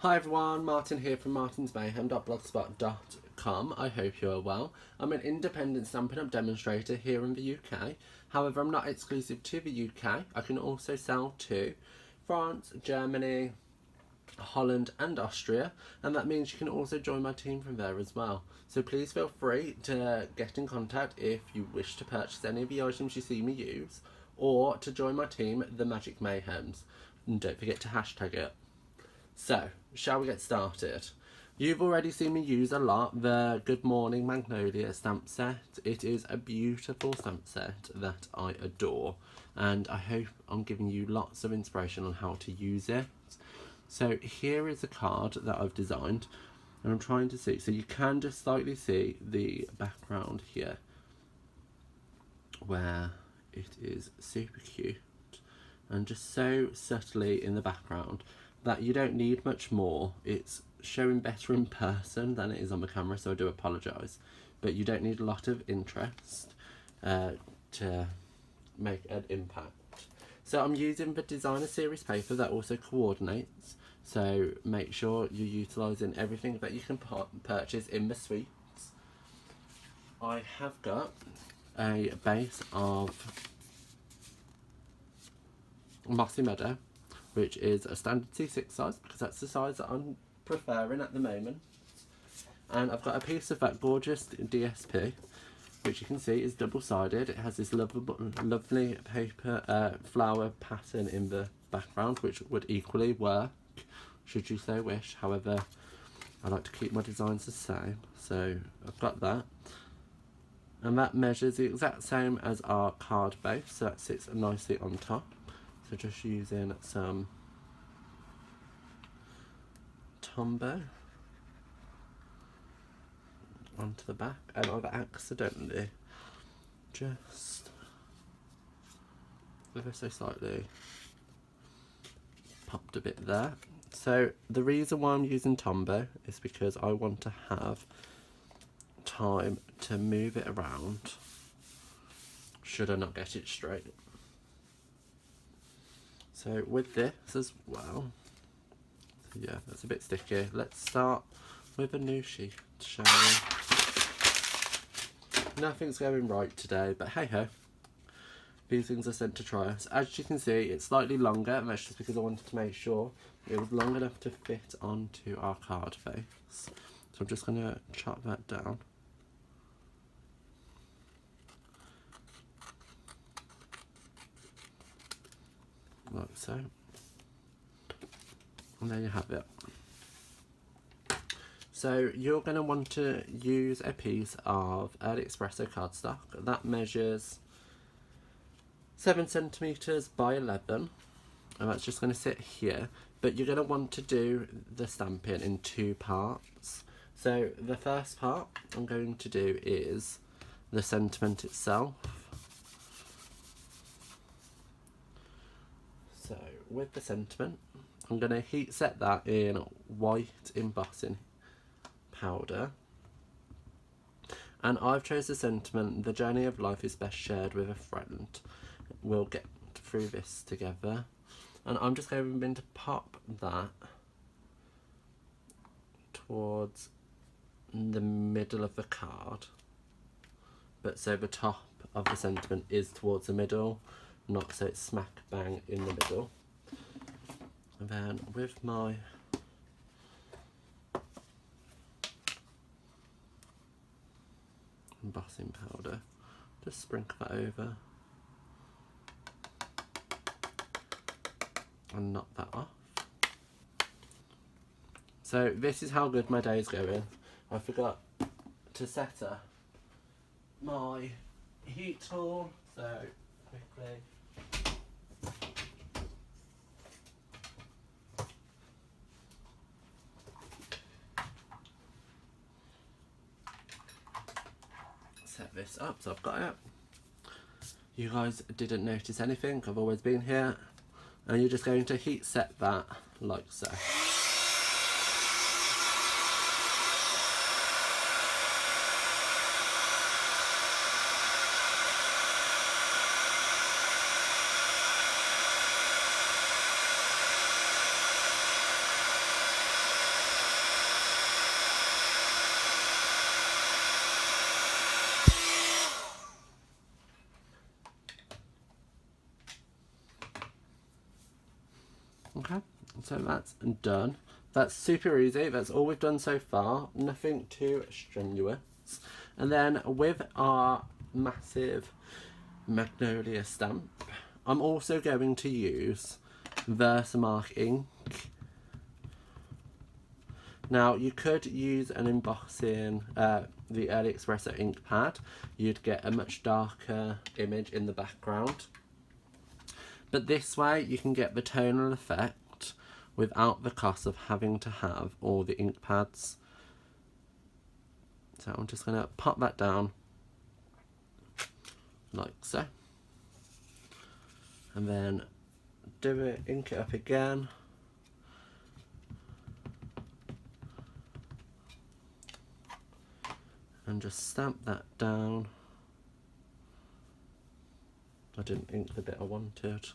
Hi everyone, Martin here from martinsmayhem.blogspot.com. I hope you are well. I'm an independent Stampin' Up demonstrator here in the UK. However, I'm not exclusive to the UK. I can also sell to France, Germany, Holland and Austria, and that means you can also join my team from there as well. So please feel free to get in contact if you wish to purchase any of the items you see me use, or to join my team, the Magic Mayhems. And don't forget to hashtag it. So, shall we get started? You've already seen me use a lot the Good Morning Magnolia stamp set. It is a beautiful stamp set that I adore, and I hope I'm giving you lots of inspiration on how to use it. So here is a card that I've designed, and I'm trying to see, so you can just slightly see the background here where it is super cute and just so subtly in the background that you don't need much more. It's showing better in person than it is on the camera, so I do apologise, but you don't need a lot of interest to make an impact. So I'm using the designer series paper that also coordinates, so make sure you're utilising everything that you can purchase in the suites. I have got a base of Mossy Meadow, which is a standard C6 size because that's the size that I'm preferring at the moment. And I've got a piece of that gorgeous DSP, which you can see is double-sided. It has this lovely paper flower pattern in the background, which would equally work should you so wish. However, I like to keep my designs the same, so I've got that. And that measures the exact same as our card base, so that sits nicely on top. So just using some Tombow onto the back, and I've accidentally just ever so slightly popped a bit there. So the reason why I'm using Tombow is because I want to have time to move it around should I not get it straight. So with this as well, yeah, that's a bit sticky. Let's start with a new sheet, shall we? Nothing's going right today, but hey ho, these things are sent to try us. As you can see, it's slightly longer, and that's just because I wanted to make sure it was long enough to fit onto our card face. So I'm just going to chop that down. Like so. And there you have it. So you're going to want to use a piece of Early Espresso cardstock that measures 7 centimeters by 11, and that's just going to sit here. But you're going to want to do the stamping in two parts. So the first part I'm going to do is the sentiment itself. So with the sentiment, I'm going to heat set that in white embossing powder. And I've chose the sentiment, the journey of life is best shared with a friend. We'll get through this together. And I'm just going to pop that towards the middle of the card. But so the top of the sentiment is towards the middle, not so it's smack bang in the middle. And then with my embossing powder, just sprinkle that over and knock that off. So this is how good my day is going. I forgot to set up my heat tool, so quickly set this up. So I've got it. You guys didn't notice anything, I've always been here. And you're just going to heat set that like so. So that's done. That's super easy. That's all we've done so far. Nothing too strenuous. And then with our massive Magnolia stamp, I'm also going to use Versamark ink. Now you could use an embossing, the Early Espresso ink pad. You'd get a much darker image in the background. But this way you can get the tonal effect without the cost of having to have all the ink pads. So I'm just going to pop that down like so. And then ink it up again. And just stamp that down. I didn't ink the bit I wanted.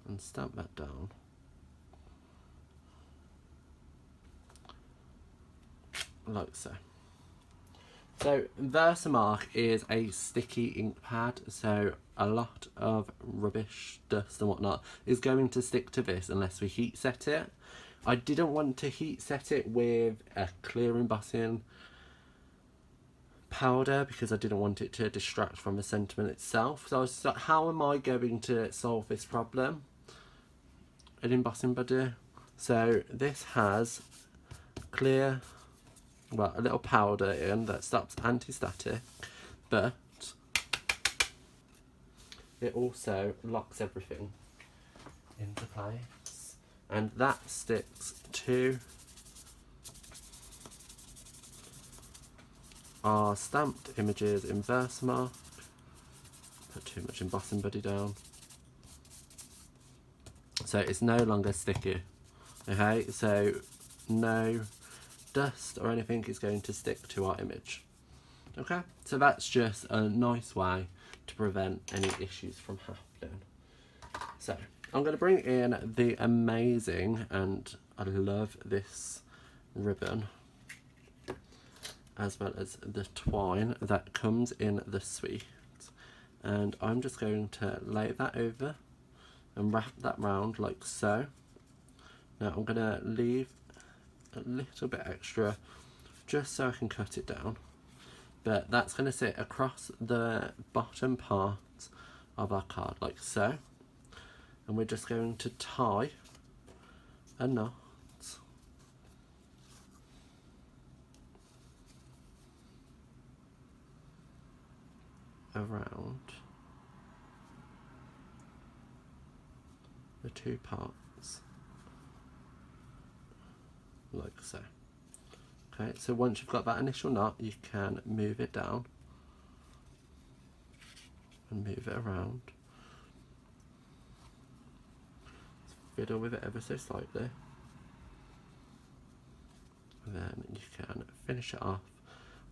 And stamp that down. Like so. So Versamark is a sticky ink pad, so a lot of rubbish, dust and whatnot is going to stick to this unless we heat set it. I didn't want to heat set it with a clear embossing powder because I didn't want it to distract from the sentiment itself. So I was like, how am I going to solve this problem? An embossing buddy. So this has clear, well, a little powder in that stops anti-static, but it also locks everything into place, and that sticks to our stamped images in Versamark. Put too much embossing buddy down. So it's no longer sticky. Okay, so no dust or anything is going to stick to our image. Okay, so that's just a nice way to prevent any issues from happening. So I'm going to bring in the amazing, and I love this ribbon, as well as the twine that comes in the suite, and I'm just going to lay that over and wrap that round like so. Now I'm going to leave a little bit extra just so I can cut it down, but that's going to sit across the bottom part of our card like so, and we're just going to tie a knot around the two parts like so. Okay, so once you've got that initial knot, you can move it down and move it around. Fiddle with it ever so slightly, and then you can finish it off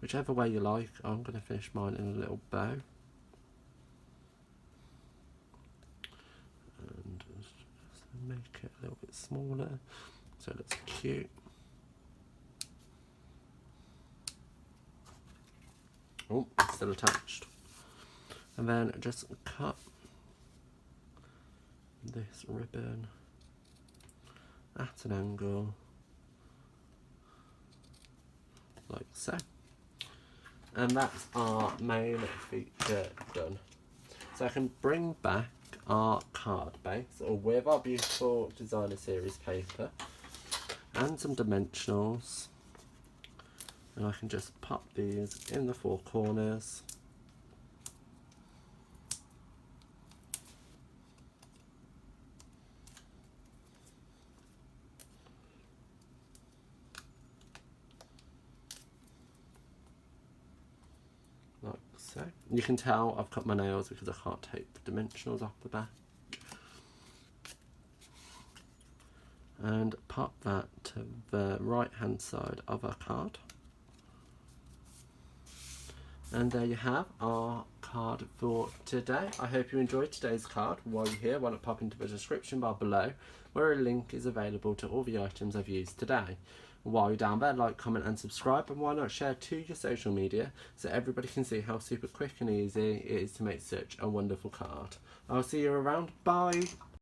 whichever way you like. I'm going to finish mine in a little bow, and just make it a little bit smaller so it looks cute. Oh, it's still attached. And then just cut this ribbon at an angle like so. And that's our main feature done. So I can bring back our card base with our beautiful designer series paper and some dimensionals, and I can just pop these in the four corners. Like so. You can tell I've cut my nails because I can't take the dimensionals off the back. And pop that to the right hand side of our card. And there you have our card. card for today. I hope you enjoyed today's card. While you're here, why not pop into the description bar below where a link is available to all the items I've used today. While you're down there, like, comment and subscribe, and why not share to your social media so everybody can see how super quick and easy it is to make such a wonderful card. I'll see you around. Bye!